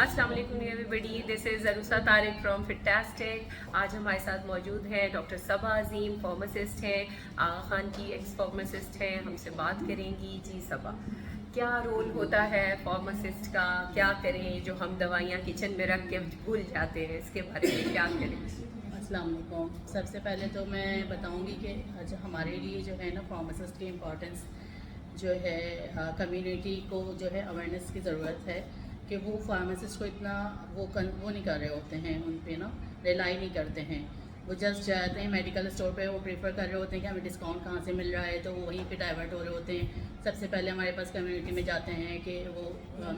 अस्सलाम वालेकुम everybody, this is Zarusa Tariq from Fitastic. आज हमारे साथ मौजूद हैं डॉक्टर सबा अजीम, फार्मासिस्ट हैं, आगा खान की एक्स फार्मासिस्ट हैं, हमसे बात करेंगी। जी सबा, क्या रोल होता है फार्मासिस्ट का? क्या करें जो हम दवाइयाँ किचन में रख के भूल जाते हैं, इसके बारे में क्या करें? अस्सलाम वालेकुम। सबसे पहले तो मैं बताऊंगी कि जो हमारे लिए जो है ना फार्मासिस्ट की इम्पोर्टेंस जो है कम्युनिटी को जो है अवेयरनेस की ज़रूरत है कि वो फार्मासिस्ट को इतना वो नहीं कर रहे होते हैं, उन पे ना रिलाई नहीं करते हैं। वो जस्ट जाते हैं मेडिकल स्टोर पे, वो प्रेफर कर रहे होते हैं कि हमें डिस्काउंट कहाँ से मिल रहा है, तो वो वहीं पे डाइवर्ट हो रहे होते हैं। सबसे पहले हमारे पास कम्युनिटी में जाते हैं कि वो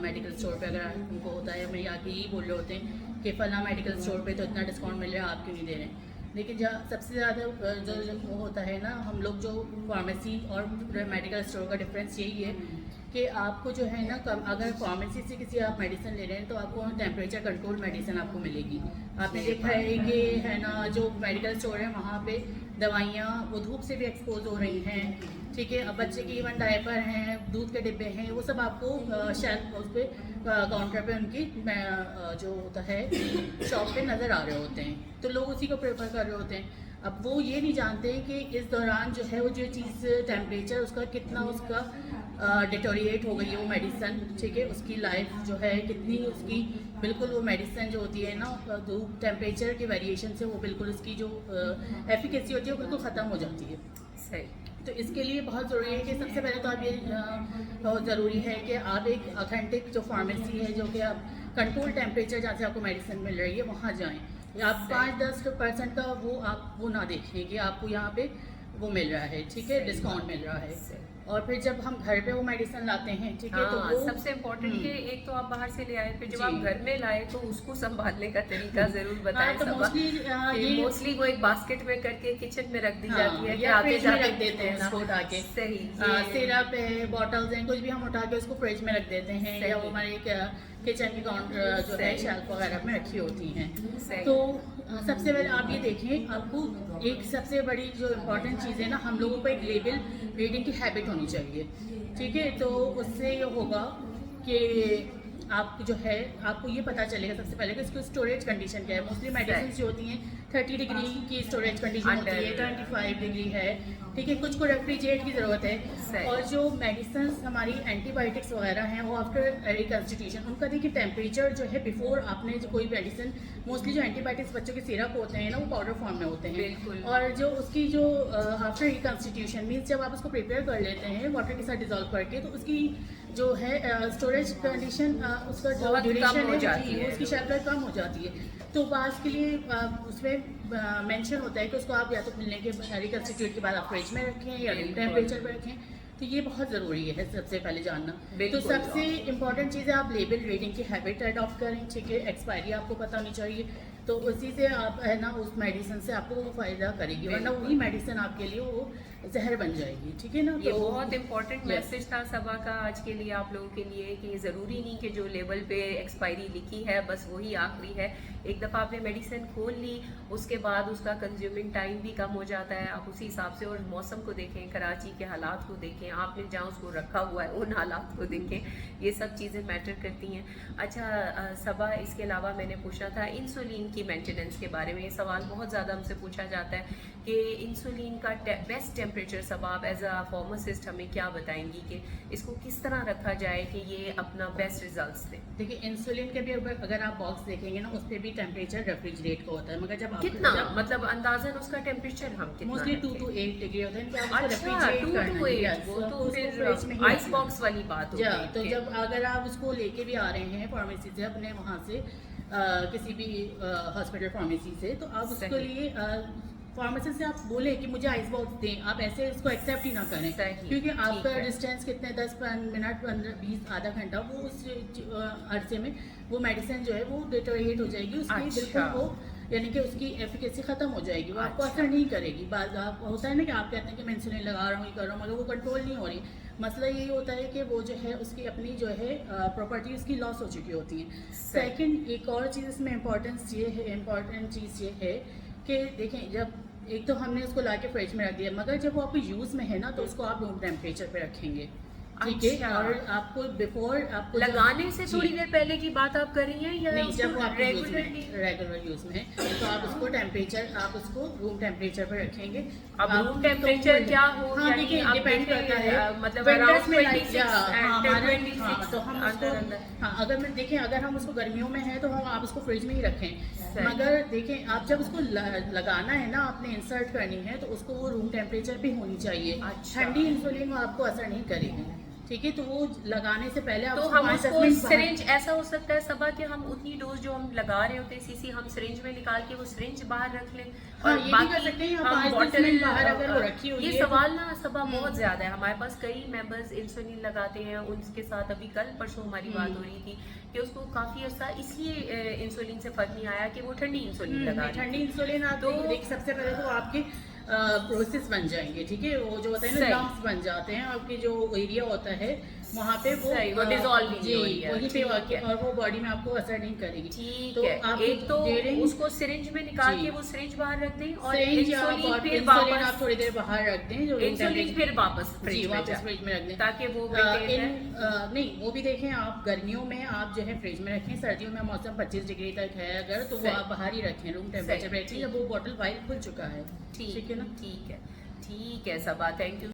मेडिकल स्टोर पे अगर उनको होता है, हमें आके यही बोल रहे होते हैं कि फ़लाँ मेडिकल स्टोर पे तो इतना डिस्काउंट मिल रहा है, आप क्यों नहीं दे रहे हैं। लेकिन जहाँ सबसे ज़्यादा जो वो होता है ना, हम लोग जो फार्मेसी और मेडिकल स्टोर का डिफरेंस यही है कि आपको जो है ना अगर फार्मेसी से किसी आप मेडिसिन ले रहे हैं तो आपको टेम्परेचर कंट्रोल मेडिसिन आपको मिलेगी। आपने देखा है कि है ना, जो मेडिकल स्टोर है वहाँ पे दवाइयाँ वो धूप से भी एक्सपोज हो रही हैं, ठीक है। अब बच्चे की इवन डायपर हैं, दूध के डिब्बे हैं, वो सब आपको शेल्फ उस पर काउंटर पे उनकी जो होता है शॉप पे नज़र आ रहे होते हैं, तो लोग उसी को प्रेफर कर रहे होते हैं। अब वो ये नहीं जानते कि इस दौरान जो है वो जो चीज़ टेम्परेचर उसका कितना उसका डिटोरिएट हो गई है वो मेडिसन, ठीक है। उसकी लाइफ जो है कितनी उसकी बिल्कुल वो मेडिसिन जो होती है ना, धूप टेम्परेचर के वेरिएशन से वो बिल्कुल उसकी जो एफिकेसी होती है वो बिल्कुल ख़त्म हो जाती है। सही। तो इसके लिए बहुत ज़रूरी है कि सबसे पहले तो आप ये बहुत ज़रूरी है कि आप एक ऑथेंटिक जो फार्मेसी है, जो कि आप कंट्रोल टेम्परेचर जहाँ से आपको मेडिसिन मिल रही है वहाँ जाएँ। आप 5-10% का वो ना देखें कि आपको यहाँ पे वो मिल रहा है, ठीक है, डिस्काउंट मिल रहा है। और फिर जब हम घर पे वो मेडिसिन लाते हैं, ठीक है, तो वो सबसे इम्पोर्टेंट कि एक तो आप बाहर से ले आए, फिर जब आप घर में लाए तो उसको संभालने का तरीका जरूर बताएं। तो मोस्टली वो एक बास्केट में करके किचन में रख दी जाती है, या फ्रिज में रख देते हैं उसको उठा के। सही। सिरप है, बॉटल्स हैं, कुछ भी हम उठा के उसको फ्रिज में रख देते हैं, या वो हमारे किचन की काउंटर जो है शेल्फ वगैरह में रखी होती हैं। तो सबसे पहले आप ये देखें, आपको एक सबसे बड़ी जो इम्पोर्टेंट चीज़ है ना, हम लोगों को एक लेबल रीडिंग की हैबिट होनी चाहिए, ठीक है। तो उससे ये होगा कि आप जो है आपको ये पता चलेगा सबसे पहले कि इसकी स्टोरेज कंडीशन क्या है। मोस्टली मेडिसिन जो होती हैं 30 डिग्री की स्टोरेज कंडीशन होती है, 25 डिग्री है, ठीक है। कुछ को रेफ्रिजरेट की ज़रूरत है। और जो मेडिसिन हमारी एंटीबायोटिक्स वगैरह हैं वो आफ्टर रिकॉन्स्टिट्यूशन उनका देखिए टेम्परेचर जो है बिफोर आपने जो कोई मेडिसिन, मोस्टली जो एंटीबायोटिक्स बच्चों के सिरप होते हैं ना वो पाउडर फॉर्म में होते हैं, और जो उसकी जो आफ्टर रिकॉन्स्टिट्यूशन मीन्स जब आप उसको प्रिपेयर कर लेते हैं वाटर के साथ डिजोल्व करके, तो उसकी जो है स्टोरेज कंडीशन उसका जो ड्यूरेशन है उसकी शेल्फ लाइफ कम हो जाती है। तो बास के लिए उसमें मेंशन होता है कि उसको आप या तो मिलने के रिकन्स्टिट्यूट के बाद आप फ्रिज में रखें या रूम टेम्परेचर पर रखें। तो ये बहुत ज़रूरी है सबसे पहले जानना। तो सबसे इम्पॉर्टेंट चीज़ है आप लेबल रीडिंग की हैबिट अडॉप्ट करें, ठीक है। एक्सपायरी आपको पता होनी चाहिए, तो उसी से आप है ना उस मेडिसिन से आपको वो फ़ायदा करेगी, वरना वही मेडिसिन आपके लिए वो जहर बन जाएगी, ठीक है ना। ये बहुत इंपॉर्टेंट मैसेज था सबा का आज के लिए आप लोगों के लिए कि ज़रूरी नहीं कि जो लेबल पे एक्सपायरी लिखी है बस वही आखिरी है। एक दफ़ा आपने मेडिसिन खोल ली उसके बाद उसका कंज्यूमिंग टाइम भी कम हो जाता है, आप उसी हिसाब से। और मौसम को देखें, कराची के हालात को देखें, आपने जहाँ उसको रखा हुआ है उन हालात को देखें, ये सब चीज़ें मैटर करती हैं। अच्छा सबा, इसके अलावा मैंने पूछना था इंसुलिन की मेंटेनेंस के बारे में। ये सवाल बहुत ज़्यादा हमसे पूछा जाता है कि इंसुलिन का बेस्ट टेम्परेचर, सब आप एज अ फार्मासिस्ट हमें क्या बताएंगी कि इसको किस तरह रखा जाए कि ये अपना बेस्ट रिजल्ट्स दे? देखिए इंसुलिन के भी अगर आप बॉक्स देखेंगे ना उस पर भी टेम्परेचर रेफ्रिजरेट का होता है, मगर जब कितना मतलब अंदाजन उसका टेम्परेचर हम कितना मोस्टली 2 to 8 डिग्री होता है। अच्छा 2 to 8, वो तो फिर आइस बॉक्स वाली बात हो गई। तो जब अगर आप उसको लेके भी आ रहे हैं फार्मेसी से अपने वहाँ से किसी भी हॉस्पिटल फार्मेसी से, तो आप उसके लिए फार्मासिस्ट से आप बोले कि मुझे आइस बॉक्स दें, आप ऐसे इसको एक्सेप्ट ही ना करें, क्योंकि आपका डिस्टेंस कितने 10 मिनट 15-20 आधा घंटा वो उस अरसे में वो मेडिसिन जो है वो डिटोरिएट हो जाएगी, उसकी बिल्कुल वो यानी कि उसकी एफिकेसी ख़त्म हो जाएगी, वो आपको असर नहीं करेगी। बाद आप होता है ना कि आप कहते हैं कि मैं इंसुलिन लगा रहा हूँ, ये कर रहा हूँ, मगर वो कंट्रोल नहीं हो रही। मसला यही होता है कि वो जो है उसकी अपनी जो है प्रॉपर्टी उसकी लॉस हो चुकी होती हैं। सेकंड एक और चीज़ इसमें इम्पॉर्टेंट चीज़ ये है कि देखें, जब एक तो हमने उसको ला के फ्रिज में रख दिया, मगर जब वो आपको यूज़ में है ना तो उसको आप रूम टेम्परेचर पे रखेंगे, ठीक है। अच्छा। और आपको बिफोर आपको लगाने से जी। थोड़ी देर पहले की बात आप कर रही हैं या नहीं, जब वो उसको आपके यूज रेगुलरली? में रेगुलर यूज में है तो आप उसको टेम्परेचर आप उसको रूम टेम्परेचर पर रखेंगे। अब आप रूम तो टेम्परेचर वो- क्या हो, हाँ यानी देखिए आप डिपेंड देखें, करता है मतलब विंटर्स अराउंड में लाइक 26 या हाँ हमारा 26 हाँ तो हम उसको अंदर अंदर। हाँ अगर मैं देखें अगर हम उसको गर्मियों में है तो हम आप उसको फ्रिज में ही रखें। सही। मगर देखें आप जब उसको लगाना है ना आपने इंसर्ट करनी है तो उसको वो रूम टेम्परेचर पे होनी चाहिए। अच्छा। ठंडी इंसुलिन आपको असर नहीं करेगी, ठीक है। तो वो लगाने से पहले आप तो उसको हम 5-10 उसको मिनट बाहर- सिरिंज ऐसा हो सकता है सबा कि हम उतनी डोज जो हम लगा रहे होते हैं सीसी हम सिरिंज में निकाल के वो सिरिंज बाहर रख लें हाँ, और ये भी बाकी कर सकते हैं, या हम 5-10 बॉटल मिनट बाहर अगर वो रखी हुई ये है तो- सवाल ना सबा बहुत ज्यादा है। हमारे पास कई मेंबर्स इंसुलिन लगाते हैं, उनके साथ अभी कल परसों हमारी बात हो रही थी कि उसको काफी अर्सा इसलिए इंसुलिन से फर्क नहीं आया कि वो ठंडी इंसुलिन लगा रही ठंडी थी। इंसुलिन आप तो- देख सबसे पहले तो आपके प्रोसेस बन जाएंगे, ठीक है। वो जो होता है ना सही। लम्प्स बन जाते हैं आपके जो एरिया होता है वहाँ पे वो सही, वो dissolve नहीं जी हो रही है। वहीं पे ठीक आके है। और वो बॉडी में आपको असर नहीं करेगी। ठीक तो है, आप एक तो during- उसको सिरिंज में निकाल जी। के वो सिरिंज बाहर रख दें और सिरिंज या इंसुलिन फिर इंसुलिन वापस आप थोड़ी देर बाहर रख दें जो room इंसुलिन temperature- फिर वापस जी फ्रिज में वापस जाए फ्रिज में रख दें ताकि वो maintain रहे। नहीं वो भी देखें आप गर्मियों में आप जो है फ्रिज में रखें, सर्दियों में मौसम 25 डिग्री तक है अगर तो वो सही। आप बाहर ही रखें रूम टेम्परेचर पे रखें ठीक। जब वो बॉटल वाइल खुल चुका है। ठीक है ना। ठीक है, ठीक है सबा, थैंक यू।